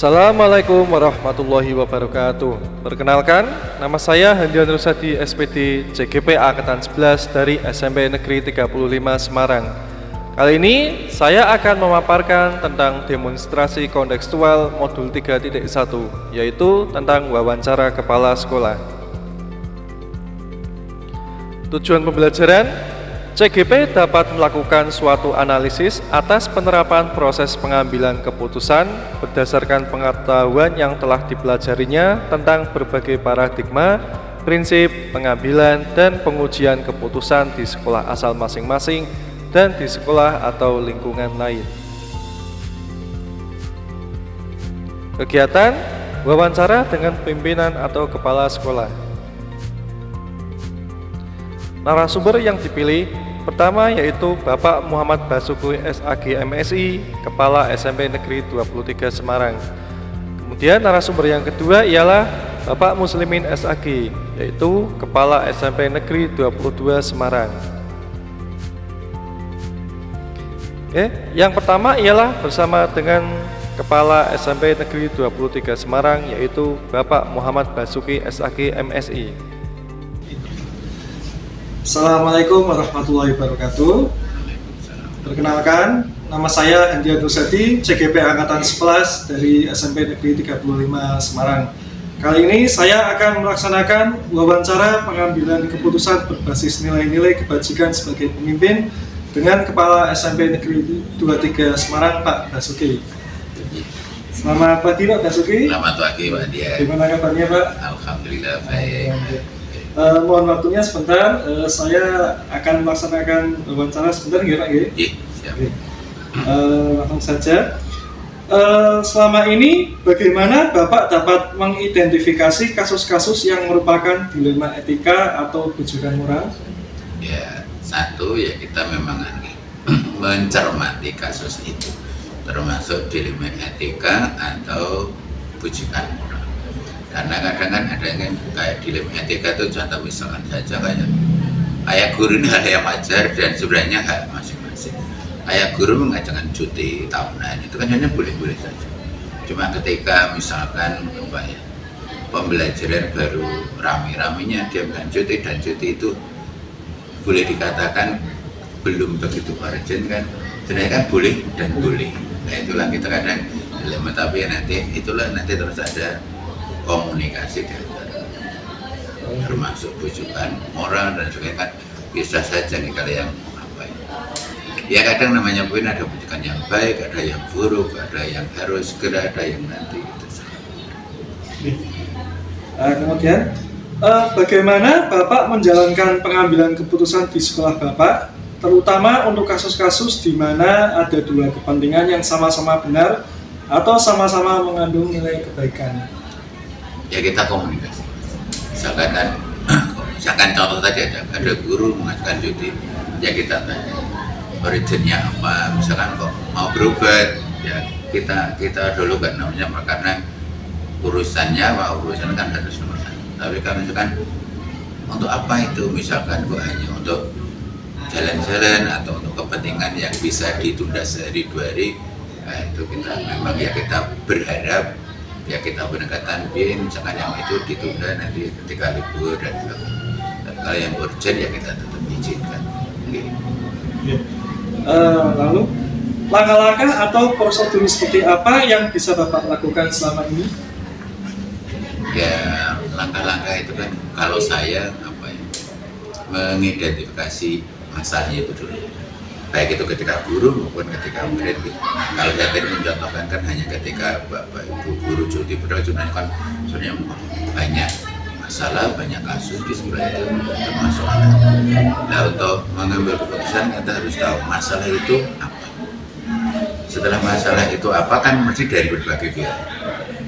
Assalamualaikum warahmatullahi wabarakatuh. Perkenalkan, nama saya Handian Rusadi SPD CGP Angkatan 11 dari SMP Negeri 35 Semarang. Kali ini saya akan memaparkan tentang demonstrasi kontekstual modul 3.1, yaitu tentang wawancara kepala sekolah. Tujuan pembelajaran, CGP dapat melakukan suatu analisis atas penerapan proses pengambilan keputusan berdasarkan pengetahuan yang telah dipelajarinya tentang berbagai paradigma, prinsip, pengambilan, dan pengujian keputusan di sekolah asal masing-masing dan di sekolah atau lingkungan lain. Kegiatan wawancara dengan pimpinan atau kepala sekolah. Narasumber yang dipilih pertama yaitu Bapak Muhammad Basuki SAG MSI, Kepala SMP Negeri 23 Semarang. Kemudian narasumber yang kedua ialah Bapak Muslimin SAG, yaitu Kepala SMP Negeri 22 Semarang. Yang pertama ialah bersama dengan Kepala SMP Negeri 23 Semarang, yaitu Bapak Muhammad Basuki SAG MSI. Assalamualaikum warahmatullahi wabarakatuh. Perkenalkan, nama saya Handian Rusadi, CGP Angkatan 11 dari SMP Negeri 35 Semarang. Kali ini saya akan melaksanakan wawancara pengambilan keputusan berbasis nilai-nilai kebajikan sebagai pemimpin dengan Kepala SMP Negeri 23 Semarang, Pak Basuki. Selamat pagi Pak Basuki. Selamat pagi Pak Dian. Gimana kabarnya Pak? Alhamdulillah baik. Mohon waktunya sebentar, saya akan melaksanakan wawancara sebentar ya Pak ya? Siap. Langsung saja. Selama ini bagaimana Bapak dapat mengidentifikasi kasus-kasus yang merupakan dilema etika atau bujukan moral? Ya, satu ya kita memang mencermati kasus itu, termasuk dilema etika atau bujukan moral. Karena kadang kan ada yang kayak dilema etika itu, contoh misalkan saja kayak guru ini hal yang wajar dan sebenarnya hak masing-masing. Kayak guru mengajarkan cuti tahunan itu kan hanya boleh-boleh saja. Cuma ketika misalkan pembelajaran baru rame-ramenya dia bukan cuti, dan cuti itu boleh dikatakan belum begitu urgent kan, sebenarnya kan boleh dan boleh. Nah itulah kita kadang dilema, tapi nanti terus ada komunikasi termasuk bujukan moral dan sebagainya kan bisa saja nih kalau yang ya kadang namanya pun ada bujukan yang baik, ada yang buruk, ada yang harus segera, ada yang nanti itu. Kemudian bagaimana Bapak menjalankan pengambilan keputusan di sekolah Bapak, terutama untuk kasus-kasus di mana ada dua kepentingan yang sama-sama benar atau sama-sama mengandung nilai kebaikan? Ya kita komunikasi. Misalkan contoh tadi ada guru mengajukan cuti, ya kita tanya originnya apa. Misalkan kok mau berobat, ya kita dulu kan namanya karena urusan kan harus nomor satu. Tapi kan misalkan untuk apa itu, misalkan kok hanya untuk jalan-jalan atau untuk kepentingan yang bisa ditunda sehari dua hari, nah, itu kita memang ya kita berharap ya kita pendekatan misalkan yang itu ditunda nanti ketika libur dan kalau yang urgent ya kita tetap izinkan. Lalu langkah-langkah atau prosedur seperti apa yang bisa Bapak lakukan selama ini? Ya langkah-langkah itu kan kalau saya mengidentifikasi masalahnya itu dulu, baik itu ketika guru maupun ketika murid. Kalau saya tadi mencontohkan kan hanya ketika Bapak Ibu guru cuti, padahal kan sebenarnya banyak masalah, banyak kasus di sekolah itu termasuk anak. Nah untuk mengambil keputusan kita harus tahu masalah itu apa. Setelah masalah itu apa kan mesti dari berbagai pihak.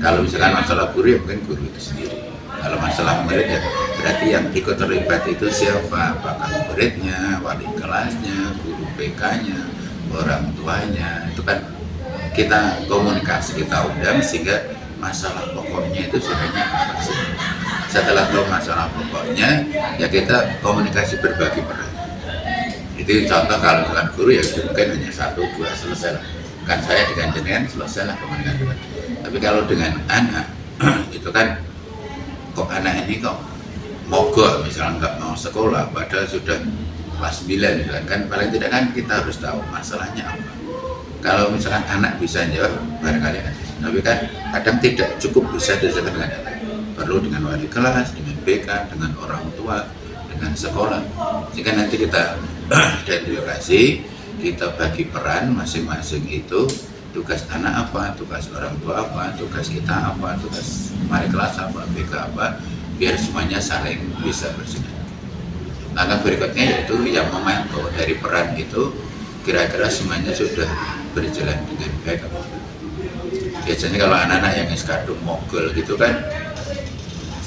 Kalau misalkan masalah guru ya mungkin guru itu sendiri. Kalau masalah murid ya berarti yang ikut terlibat itu siapa? Apakah muridnya, wali kelasnya, guru BK-nya, orang tuanya. Itu kan kita komunikasi, kita undang sehingga masalah pokoknya itu sebenarnya apa sih? Setelah tahu masalah pokoknya, ya kita komunikasi berbagi peran. Itu contoh kalau misalkan guru ya mungkin hanya 1-2 selesai. kan saya dengan jenengan selesailah komunikasi. Tapi kalau dengan anak itu kan kok anak ini kok mogok misalnya nggak mau sekolah padahal sudah kelas 9 gitu kan paling tidak kan kita harus tahu masalahnya apa. Kalau misalkan anak bisa jawab barangkali ada, tapi kan kadang tidak cukup bisa diselesaikan dengan anak, perlu dengan wali kelas, dengan BK, dengan orang tua, dengan sekolah, sehingga nanti kita identifikasi, kita bagi peran masing-masing itu, tugas anak apa, tugas orang tua apa, tugas kita apa, tugas wali kelas apa, BK apa, biar semuanya saling bisa bersinergi. Langkah berikutnya yaitu yang memantau dari peran itu kira-kira semuanya sudah berjalan dengan baik. Biasanya kalau anak-anak yang kadung mogol gitu kan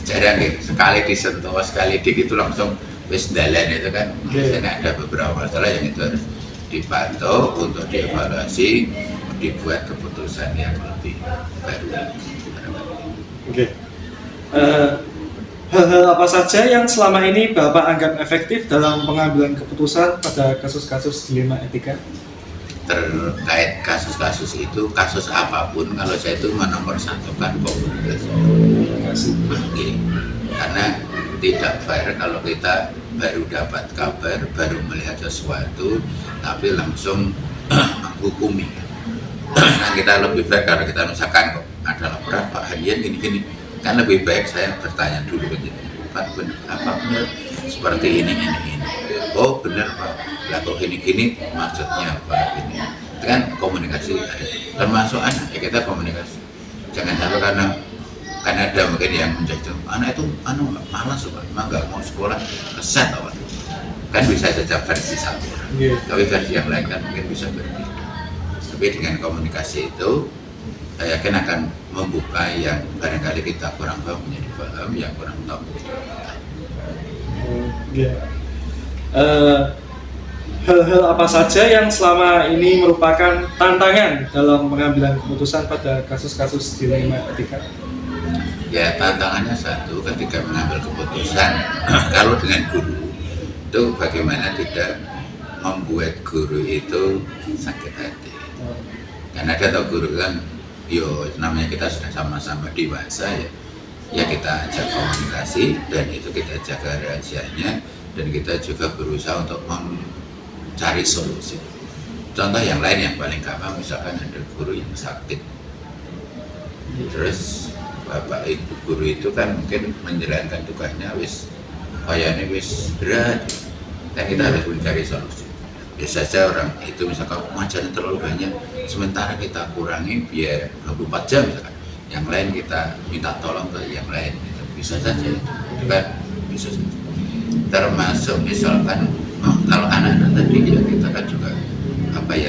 jarang gitu, sekali disentuh, sekali dikit itu langsung wis dalan itu kan. Biasanya ada beberapa masalah yang itu harus dipantau untuk dievaluasi, dibuat keputusan yang lebih baru. Oke. Hal-hal apa saja yang selama ini Bapak anggap efektif dalam pengambilan keputusan pada kasus-kasus dilema etika? Terkait kasus-kasus itu, kasus apapun, kalau saya itu menomorsatukan komunikasi. Karena tidak fair kalau kita baru dapat kabar, baru melihat sesuatu, tapi langsung menghukumi. Nah, kita lebih fair kalau kita misalkan kok ada laporan Pak Hadian gini-gini, kan lebih baik saya bertanya dulu ke Pak, apa benar seperti ini. Oh benar Pak, lah kok gini maksudnya apa ini? Itu kan komunikasi ada. Termasuk anak ya kita komunikasi. Jangan sampai karena ada mungkin yang menjadi anak itu malas Pak, emang nggak mau sekolah, keset Pak. Kan bisa saja versi satu, tapi versi yang lain kan mungkin bisa berbeda. Tapi dengan komunikasi itu saya yakin akan membuka yang barangkali kita kurang paham menjadi paham, yang kurang tahu menjadi tahu. Hal-hal apa saja yang selama ini merupakan tantangan dalam pengambilan keputusan pada kasus-kasus dilema etika? Ya tantangannya satu ketika mengambil keputusan kalau dengan guru itu bagaimana tidak membuat guru itu sakit hati. Karena ada tahu guru kan namanya kita sudah sama-sama dewasa ya kita ajak komunikasi dan itu kita jaga rahasianya dan kita juga berusaha untuk mencari solusi. Contoh yang lain yang paling gampang misalkan ada guru yang sakit, terus bapak itu guru itu kan mungkin menjalankan tugasnya kayaknya berat dan kita harus mencari solusi. Bisa saja orang itu misalkan pengajaran terlalu banyak, sementara kita kurangi biar 24 jam misalkan. Yang lain kita minta tolong ke yang lain, gitu. Bisa saja itu kan, bisa saja. Termasuk misalkan kalau anak-anak tadi ya kita kan juga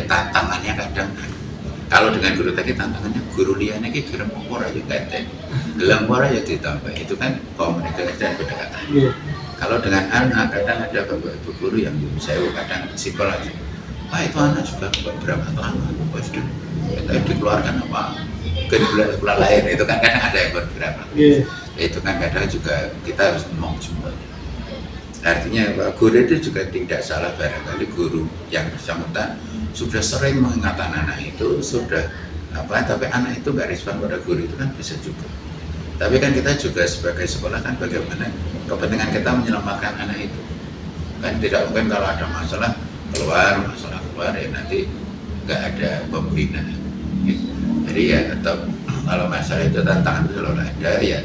tantangannya kadang kalau dengan guru tadi tantangannya guru liane ki gelem ora ya teten. Gelem ora ya ditambah. Itu kan komunikasi dan pendekatan. Kalau dengan anak kadang ada bapak ibu guru yang kadang simpel aja. Pak itu anak juga berapa lama? Sudah kita dikeluarkan apa? Bulan lahir itu kan kadang ada yang berapa? Itu kan kadang juga kita harus ngomong semuanya. Artinya Pak guru itu juga tidak salah barangkali guru yang bersangkutan sudah sering mengingatkan anak itu tapi anak itu nggak respon pada guru itu kan bisa juga. Tapi kan kita juga sebagai sekolah kan bagaimana kepentingan kita menyelamatkan anak itu. Kan tidak mungkin kalau ada masalah keluar ya nanti nggak ada pembinaan. Jadi ya tetap kalau masalah itu tantangan itu selalu ada ya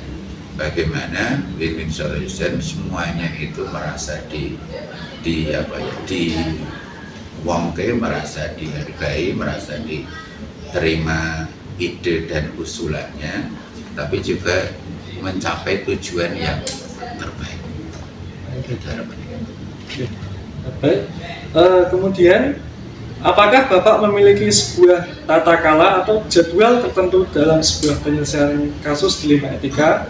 bagaimana win-win solution semuanya itu merasa wongke, merasa dihargai, merasa diterima ide dan usulannya, tapi juga mencapai tujuan yang terbaik. Baik. Kemudian, apakah Bapak memiliki sebuah tata kelola atau jadwal tertentu dalam sebuah penyelesaian kasus dilema etika?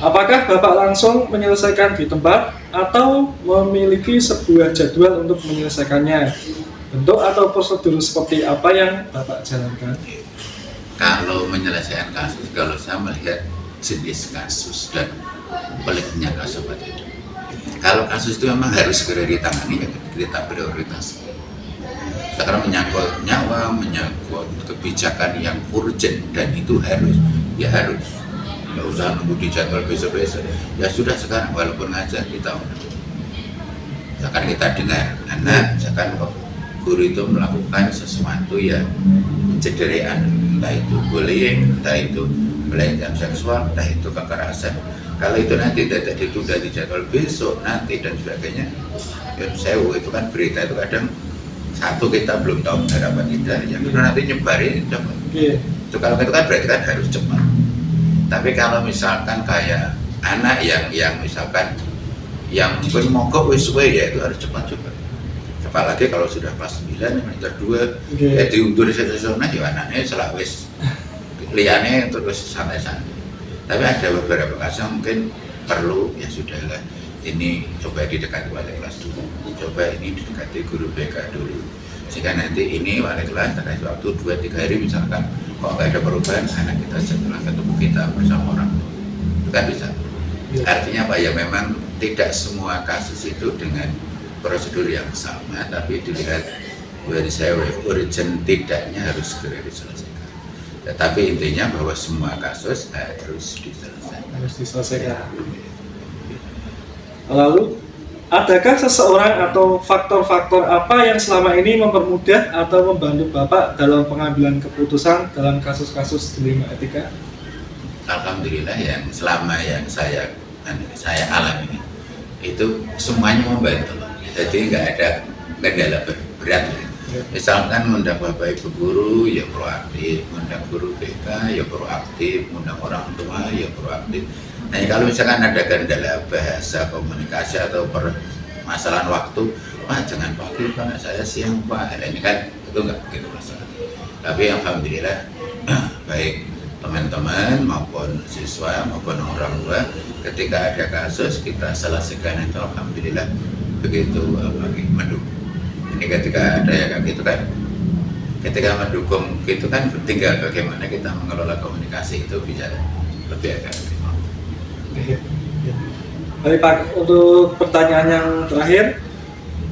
Apakah Bapak langsung menyelesaikan di tempat atau memiliki sebuah jadwal untuk menyelesaikannya? Bentuk atau prosedur seperti apa yang Bapak jalankan? Kalau menyelesaikan kasus, kalau saya melihat jenis kasus dan peliknya kasus seperti itu. Kalau kasus itu memang harus segera ditangani, ya kita prioritas. Sekarang menyangkut nyawa, menyangkut kebijakan yang urgent dan itu harus, ya harus. Nggak usah nunggu di jadwal besok-besok. Ya sudah sekarang walaupun ngajar kita, misalkan kita dengar anak, misalkan kok guru itu melakukan sesuatu yang cederaan, entah itu bullying, entah itu pelecehan seksual, entah itu kekerasan. Kalau itu nanti tidak ditunda di jadwal besok nanti dan sebagainya, ya sewu itu kan berita itu kadang satu kita belum tahu benar apa tidak, yang kedua nanti nyebarin cepat. Itu kalau itu kan berarti kan harus cepat. Tapi kalau misalkan kayak anak yang misalkan yang mungkin mogok wis-wis ya itu harus cepat juga. Apalagi kalau sudah kelas 9, semester 2, ya diundur sesona ya anaknya selawis liane terus santai-santai. Tapi ada beberapa kasus mungkin perlu ya sudahlah, ini coba didekati wali kelas dulu, coba ini didekati guru BK dulu, sehingga nanti ini wali kelas terkait waktu 2-3 hari misalkan kalau nggak ada perubahan anak kita setelah ketemu kita bersama orang tua itu kan bisa. Artinya apa ya, memang tidak semua kasus itu dengan prosedur yang sama, tapi dilihat dari saya urgent tidaknya harus segera diselesaikan. Tetapi intinya bahwa semua kasus harus diselesaikan. Lalu, adakah seseorang atau faktor-faktor apa yang selama ini mempermudah atau membantu Bapak dalam pengambilan keputusan dalam kasus-kasus dilema etika? Alhamdulillah yang selama yang saya alami itu semuanya membantu. Jadi nggak ada kendala berat. Misalkan mengundang Bapak Ibu guru ya proaktif, mengundang guru BK ya proaktif, mengundang orang tua ya proaktif. Nah kalau misalkan ada kendala bahasa, komunikasi atau permasalahan waktu, wah jangan pagi Pak, saya siang Pak. Nah, ini kan itu nggak begitu masalah. Tapi alhamdulillah baik teman-teman maupun siswa maupun orang tua ketika ada kasus kita selesaikan itu alhamdulillah begitu mendukung. Ini ketika ada yang kayak gitu kan, ketika mendukung gitu kan tinggal bagaimana kita mengelola komunikasi itu bisa lebih efektif. Baik Pak, untuk pertanyaan yang terakhir,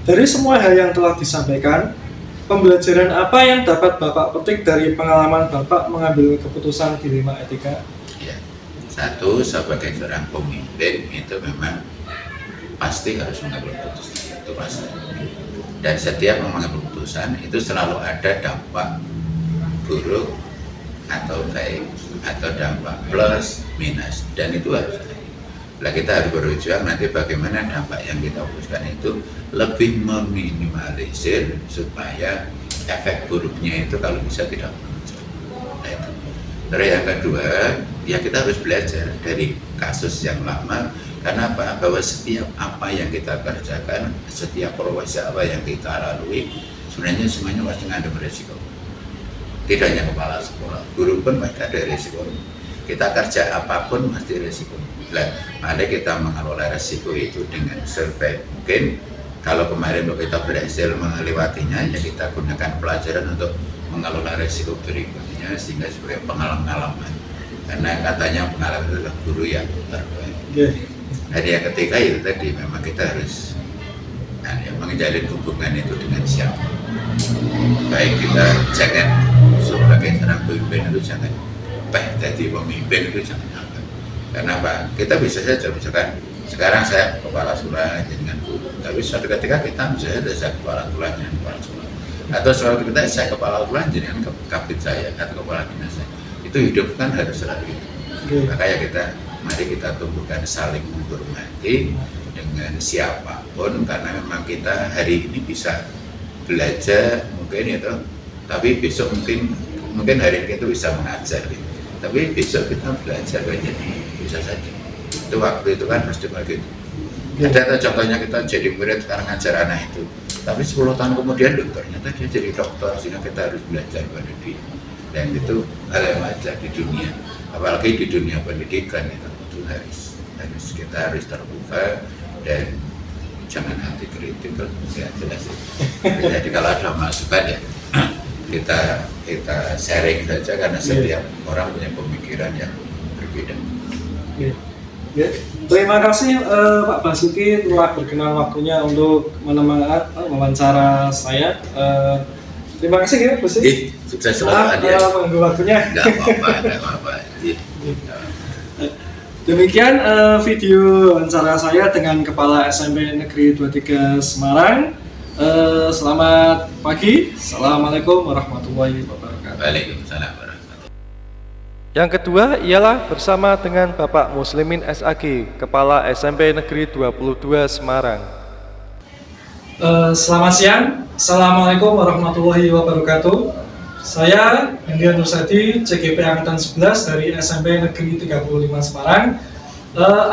dari semua hal yang telah disampaikan, pembelajaran apa yang dapat Bapak petik dari pengalaman Bapak mengambil keputusan dilema etika? Ya, satu sebagai seorang pemimpin itu memang pasti harus mengambil keputusan, itu pasti. Dan setiap mengambil keputusan itu selalu ada dampak buruk atau baik, atau dampak plus minus, dan itu harus ada. Nah, kita harus berjuang nanti bagaimana dampak yang kita putuskan itu lebih meminimalisir supaya efek buruknya itu kalau bisa tidak muncul. Nah, itu. Terus yang kedua, ya kita harus belajar dari kasus yang lama. Karena apa? Bahwa setiap apa yang kita kerjakan, setiap proses apa yang kita lalui, sebenarnya semuanya pasti mengandung resiko. Tidak hanya kepala sekolah, guru pun pasti ada resiko. Kita kerja apapun pasti resiko. Nah, mari kita mengelola resiko itu dengan sebaik mungkin. Kalau kemarin kita berhasil melewatinya, ya kita gunakan pelajaran untuk mengelola resiko berikutnya sehingga sebagai pengalaman. Karena katanya pengalaman adalah guru yang terbaik. Jadi yang ketiga itu tadi memang kita harus menjalin hubungan itu dengan siapa. Baik kita jangan sebagai seorang pemimpin itu jangan jadi pemimpin itu jangan apa. Karena apa? Kita bisa saja misalkan sekarang saya kepala sekolah dengan guru, tapi suatu ketika kita misalnya saya kepala sekolah dengan kepala sekolah, atau suatu ketika saya kepala sekolah dengan kabit saya atau kepala dinas saya. Itu hidup kan harus selalu itu. Makanya mari kita tumbuhkan saling menghormati dengan siapapun, karena memang kita hari ini bisa belajar mungkin itu, tapi besok mungkin hari ini kita bisa mengajar gitu. Tapi besok kita belajar banyak, bisa saja. Itu waktu itu kan pasti begitu. Ada contohnya kita jadi murid sekarang ngajar anak itu, tapi 10 tahun kemudian ternyata dia jadi dokter, sehingga kita harus belajar pada dia. Dan itu hal yang wajar di dunia, apalagi di dunia pendidikan itu kita harus terbuka dan jangan anti kritik ya jelas. Jadi kalau ada masukan ya kita sharing saja, karena setiap orang punya pemikiran yang berbeda. Terima kasih Pak Basuki telah berkenan waktunya untuk menemani wawancara saya. Terima kasih ya, Bu Sri. Sukses selalu Maaf Adian. mengganggu waktunya. Nggak apa-apa. Demikian video wawancara saya dengan Kepala SMP Negeri 23 Semarang. Selamat pagi. Assalamualaikum warahmatullahi wabarakatuh. Waalaikumsalam warahmatullahi. Yang kedua ialah bersama dengan Bapak Muslimin SAG, Kepala SMP Negeri 22 Semarang. Selamat siang. Assalamualaikum warahmatullahi wabarakatuh. Saya Hendian Nursadi, CGP Angkatan 11 dari SMP Negeri 35 Semarang,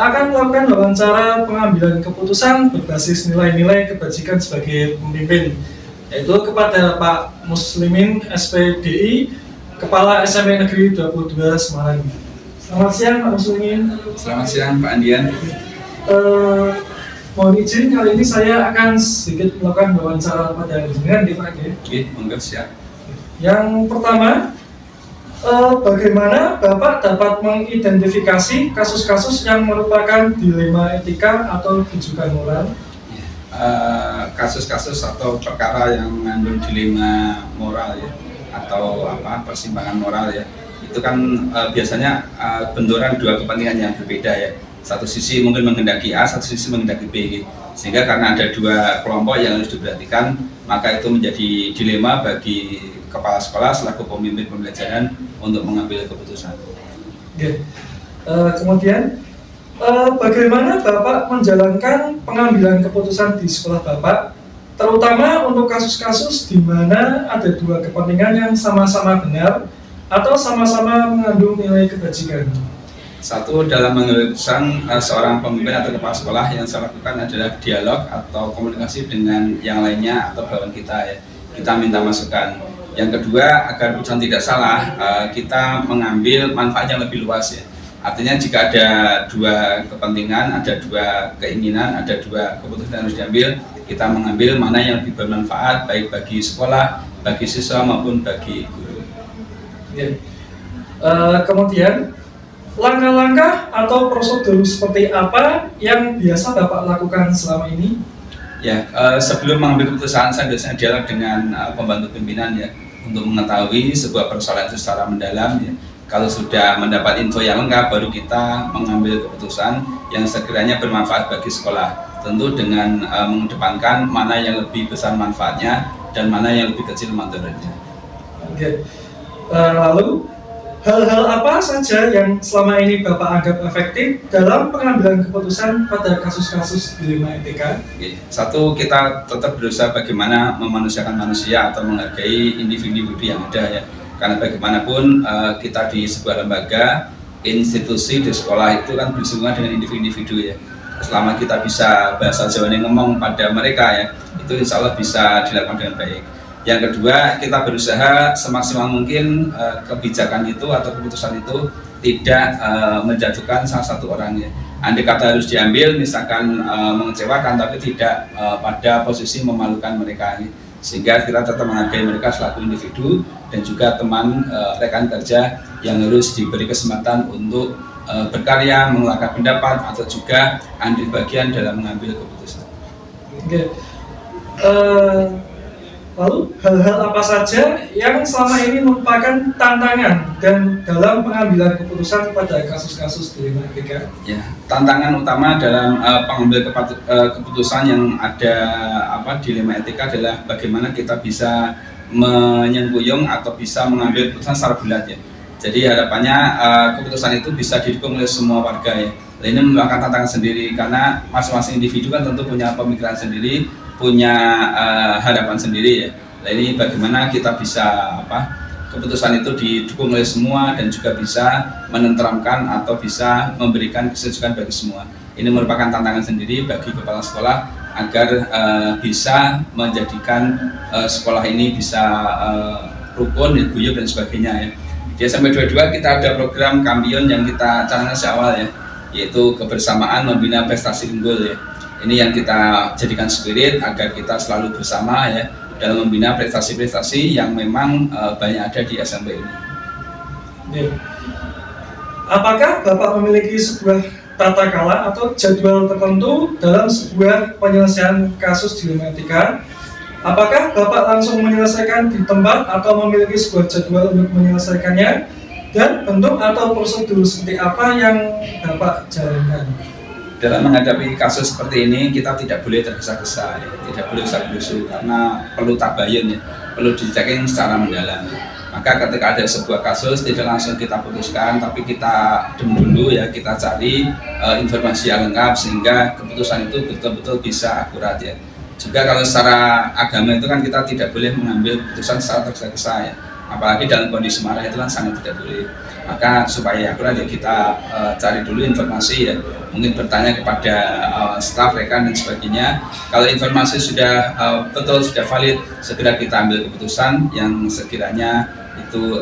akan melakukan wawancara pengambilan keputusan berbasis nilai-nilai kebajikan sebagai pemimpin, yaitu kepada Pak Muslimin SPDI, Kepala SMP Negeri 22 Semarang. Selamat siang Pak Muslimin. Selamat siang Pak Andian. Mohon izin, kali ini saya akan sedikit melakukan wawancara pada jenengan di Pak. Oke, monggo siap. Yang pertama, bagaimana Bapak dapat mengidentifikasi kasus-kasus yang merupakan dilema etika atau rujukan moral? Kasus-kasus atau perkara yang mengandung dilema moral ya, atau persimpangan moral ya, itu kan biasanya benturan dua kepentingan yang berbeda ya. Satu sisi mungkin menghendaki A, satu sisi menghendaki B, sehingga karena ada dua kelompok yang harus diperhatikan, maka itu menjadi dilema bagi kepala sekolah selaku pemimpin pembelajaran untuk mengambil keputusan. Oke. Kemudian bagaimana Bapak menjalankan pengambilan keputusan di sekolah Bapak, terutama untuk kasus-kasus di mana ada dua kepentingan yang sama-sama benar atau sama-sama mengandung nilai kebajikan? Satu, dalam mengambil keputusan seorang pemimpin atau kepala sekolah yang saya lakukan adalah dialog atau komunikasi dengan yang lainnya atau bawahan kita ya. Kita minta masukan. Yang kedua, agar keputusan tidak salah, kita mengambil manfaat yang lebih luas ya. Artinya jika ada dua kepentingan, ada dua keinginan, ada dua keputusan yang harus diambil, kita mengambil mana yang lebih bermanfaat baik bagi sekolah, bagi siswa maupun bagi guru. Ya. Kemudian langkah-langkah atau prosedur seperti apa yang biasa Bapak lakukan selama ini? Ya, sebelum mengambil keputusan saya biasanya dialog dengan pembantu pimpinan ya, untuk mengetahui sebuah persoalan itu secara mendalam ya. Kalau sudah mendapat info yang lengkap, baru kita mengambil keputusan yang sekiranya bermanfaat bagi sekolah. Tentu dengan mengedepankan mana yang lebih besar manfaatnya dan mana yang lebih kecil manfaatnya. Oke. Lalu hal-hal apa saja yang selama ini Bapak anggap efektif dalam pengambilan keputusan pada kasus-kasus dilema etika? Satu, kita tetap berusaha bagaimana memanusiakan manusia atau menghargai individu yang ada ya. Karena bagaimanapun kita di sebuah lembaga, institusi di sekolah itu kan bersinggungan dengan individu ya. Selama kita bisa bahasa Jawa ngomong pada mereka ya, itu insya Allah bisa dilakukan dengan baik. Yang kedua, kita berusaha semaksimal mungkin kebijakan itu atau keputusan itu tidak menjatuhkan salah satu orang ya. Andai kata harus diambil, misalkan mengecewakan, tapi tidak pada posisi memalukan mereka ini. Sehingga kita tetap menghargai mereka selaku individu dan juga teman rekan kerja yang harus diberi kesempatan untuk berkarya, mengeluarkan pendapat atau juga andil bagian dalam mengambil keputusan. Oke. Lalu hal-hal apa saja yang selama ini merupakan tantangan dan dalam pengambilan keputusan pada kasus-kasus dilema etika? Ya, tantangan utama dalam pengambil keputusan yang ada dilema etika adalah bagaimana kita bisa menyengkuyung atau bisa mengambil keputusan secara bulat ya. Jadi harapannya keputusan itu bisa didukung oleh semua warga ya. Ini merupakan tantangan sendiri karena masing-masing individu kan tentu punya pemikiran sendiri, punya harapan sendiri ya. Nah ini bagaimana kita bisa keputusan itu didukung oleh semua dan juga bisa menenteramkan atau bisa memberikan kesejukan bagi semua. Ini merupakan tantangan sendiri bagi kepala sekolah agar bisa menjadikan sekolah ini bisa rukun, guyup dan sebagainya ya. Di SMP 22 kita ada program Kampion yang kita canangkan sejak awal ya, yaitu kebersamaan membina prestasi unggul ya. Ini yang kita jadikan spirit agar kita selalu bersama ya dalam membina prestasi-prestasi yang memang banyak ada di SMP ini. Apakah Bapak memiliki sebuah tata kala atau jadwal tertentu dalam sebuah penyelesaian kasus dilema etika? Apakah Bapak langsung menyelesaikan di tempat atau memiliki sebuah jadwal untuk menyelesaikannya? Dan bentuk atau prosedur seperti apa yang Bapak jalankan? Dalam menghadapi kasus seperti ini, kita tidak boleh tergesa-gesa, ya. Tidak boleh usah-usuh karena perlu tabayun, ya. Perlu dicek secara mendalam. Maka ketika ada sebuah kasus tidak langsung kita putuskan, tapi kita dulu ya, kita cari informasi yang lengkap sehingga keputusan itu betul-betul bisa akurat, ya. Juga kalau secara agama itu kan kita tidak boleh mengambil keputusan secara tergesa-gesa, ya. Apalagi dalam kondisi marah itu kan sangat tidak boleh. Maka supaya akurat ya kita cari dulu informasi, ya. Mungkin bertanya kepada staf, rekan dan sebagainya. Kalau informasi sudah betul, sudah valid, segera kita ambil keputusan yang sekiranya itu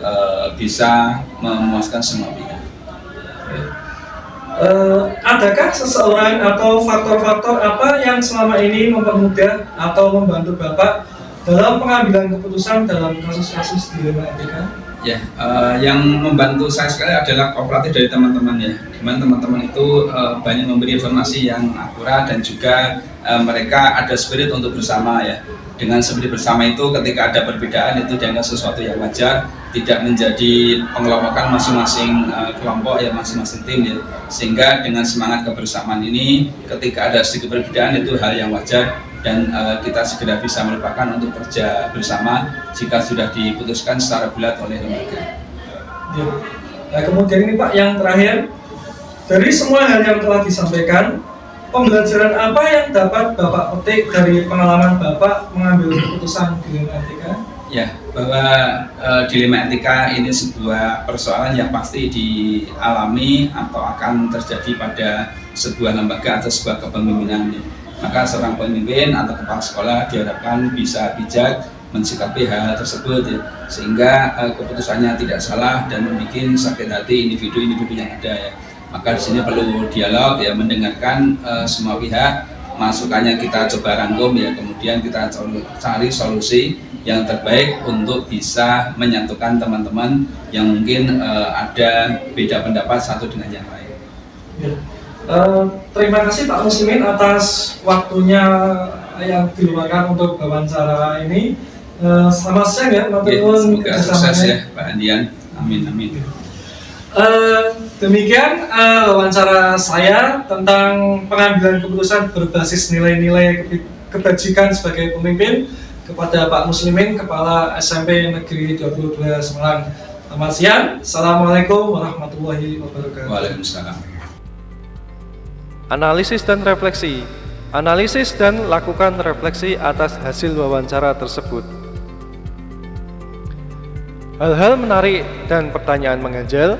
bisa memuaskan semua pihak. Adakah seseorang atau faktor-faktor apa yang selama ini mempermudah atau membantu Bapak dalam pengambilan keputusan dalam kasus-kasus dilema etika? Ya, yang membantu saya sekali adalah kooperatif dari teman-teman, ya. Dimana teman-teman itu banyak memberi informasi yang akurat dan juga mereka ada spirit untuk bersama, ya. Dengan spirit bersama itu ketika ada perbedaan itu dianggap sesuatu yang wajar, tidak menjadi pengelompokan masing-masing kelompok, ya, masing-masing tim, ya. Sehingga dengan semangat kebersamaan ini ketika ada sedikit perbedaan itu hal yang wajar dan kita segera bisa melupakan untuk kerja bersama jika sudah diputuskan secara bulat oleh lembaga. Ya. Nah, kemudian ini Pak yang terakhir, dari semua hal yang telah disampaikan, pembelajaran apa yang dapat Bapak petik dari pengalaman Bapak mengambil keputusan dilema etika? Ya, bahwa dilema etika ini sebuah persoalan yang pasti dialami atau akan terjadi pada sebuah lembaga atau sebuah kepemimpinan. Maka seorang pemimpin atau kepala sekolah diharapkan bisa bijak mensikapi hal tersebut, ya, sehingga keputusannya tidak salah dan membuat sakit hati individu-individu yang ada, ya. Maka di sini perlu dialog, ya, mendengarkan semua pihak, masukannya kita coba rangkum, ya, kemudian kita cari solusi yang terbaik untuk bisa menyatukan teman-teman yang mungkin ada beda pendapat satu dengan yang lain. Ya. Terima kasih Pak Muslimin atas waktunya yang diluangkan untuk wawancara ini. Selamat siang ya, semoga sukses ya Pak Andian. Amin amin. Demikian wawancara saya tentang pengambilan keputusan berbasis nilai-nilai kebajikan sebagai pemimpin kepada Pak Muslimin, Kepala SMP Negeri 22 Semarang. Selamat siang. Assalamualaikum warahmatullahi wabarakatuh. Waalaikumsalam. Analisis dan refleksi. Analisis dan lakukan refleksi atas hasil wawancara tersebut. Hal-hal menarik dan pertanyaan mengganjal.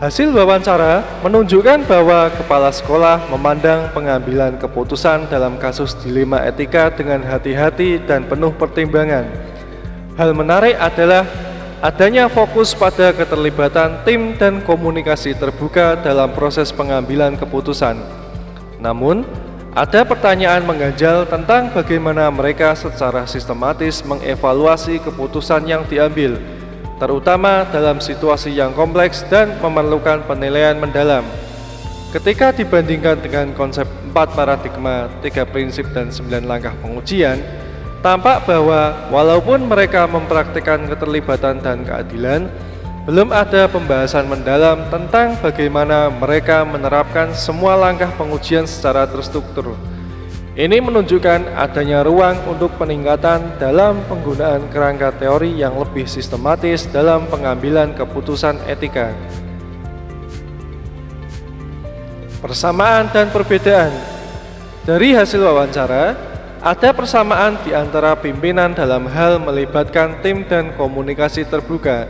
Hasil wawancara menunjukkan bahwa kepala sekolah memandang pengambilan keputusan dalam kasus dilema etika dengan hati-hati dan penuh pertimbangan. Hal menarik adalah adanya fokus pada keterlibatan tim dan komunikasi terbuka dalam proses pengambilan keputusan. Namun, ada pertanyaan mengganjal tentang bagaimana mereka secara sistematis mengevaluasi keputusan yang diambil, terutama dalam situasi yang kompleks dan memerlukan penilaian mendalam. Ketika dibandingkan dengan konsep 4 paradigma, 3 prinsip dan 9 langkah pengujian, tampak bahwa walaupun mereka mempraktikkan keterlibatan dan keadilan, belum ada pembahasan mendalam tentang bagaimana mereka menerapkan semua langkah pengujian secara terstruktur. Ini menunjukkan adanya ruang untuk peningkatan dalam penggunaan kerangka teori yang lebih sistematis dalam pengambilan keputusan etika. Persamaan dan perbedaan. Dari hasil wawancara, ada persamaan di antara pimpinan dalam hal melibatkan tim dan komunikasi terbuka.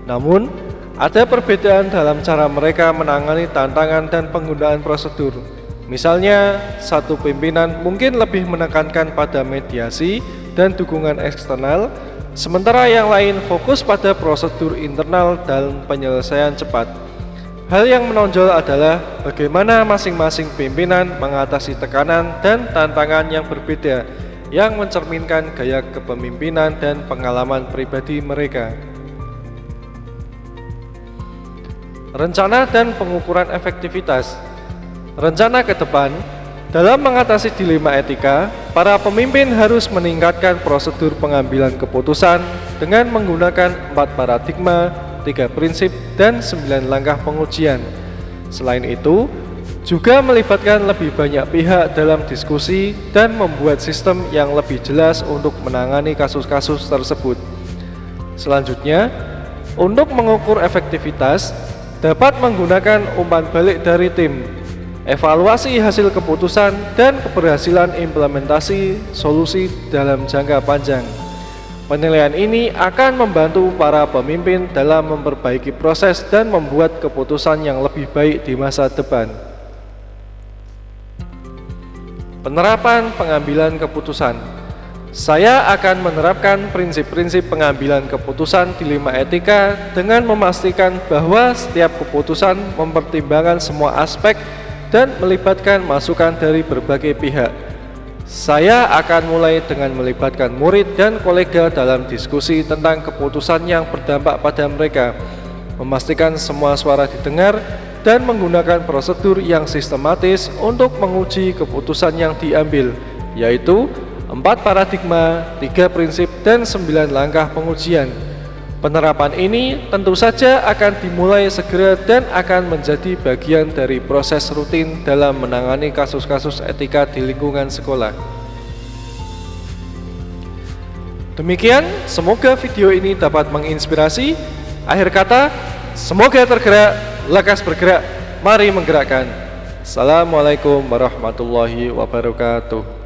Namun, ada perbedaan dalam cara mereka menangani tantangan dan penggunaan prosedur. Misalnya, satu pimpinan mungkin lebih menekankan pada mediasi dan dukungan eksternal, sementara yang lain fokus pada prosedur internal dan penyelesaian cepat. Hal yang menonjol adalah bagaimana masing-masing pimpinan mengatasi tekanan dan tantangan yang berbeda, yang mencerminkan gaya kepemimpinan dan pengalaman pribadi mereka. Rencana dan pengukuran efektivitas. Rencana ke depan, Dalam mengatasi dilema etika, para pemimpin harus meningkatkan prosedur pengambilan keputusan dengan menggunakan 4 paradigma, 3 prinsip, dan 9 langkah pengujian. Selain itu, juga melibatkan lebih banyak pihak dalam diskusi dan membuat sistem yang lebih jelas untuk menangani kasus-kasus tersebut. Selanjutnya, untuk mengukur efektivitas, dapat menggunakan umpan balik dari tim, evaluasi hasil keputusan, dan keberhasilan implementasi solusi dalam jangka panjang. Penilaian ini akan membantu para pemimpin dalam memperbaiki proses dan membuat keputusan yang lebih baik di masa depan. Penerapan pengambilan keputusan. Saya akan menerapkan prinsip-prinsip pengambilan keputusan dilema etika dengan memastikan bahwa setiap keputusan mempertimbangkan semua aspek dan melibatkan masukan dari berbagai pihak. Saya akan mulai dengan melibatkan murid dan kolega dalam diskusi tentang keputusan yang berdampak pada mereka, memastikan semua suara didengar, dan menggunakan prosedur yang sistematis untuk menguji keputusan yang diambil, yaitu 4 paradigma, 3 prinsip, dan 9 langkah pengujian. Penerapan ini tentu saja akan dimulai segera dan akan menjadi bagian dari proses rutin dalam menangani kasus-kasus etika di lingkungan sekolah. Demikian, semoga video ini dapat menginspirasi. Akhir kata, semoga tergerak, lekas bergerak, mari menggerakkan. Assalamualaikum warahmatullahi wabarakatuh.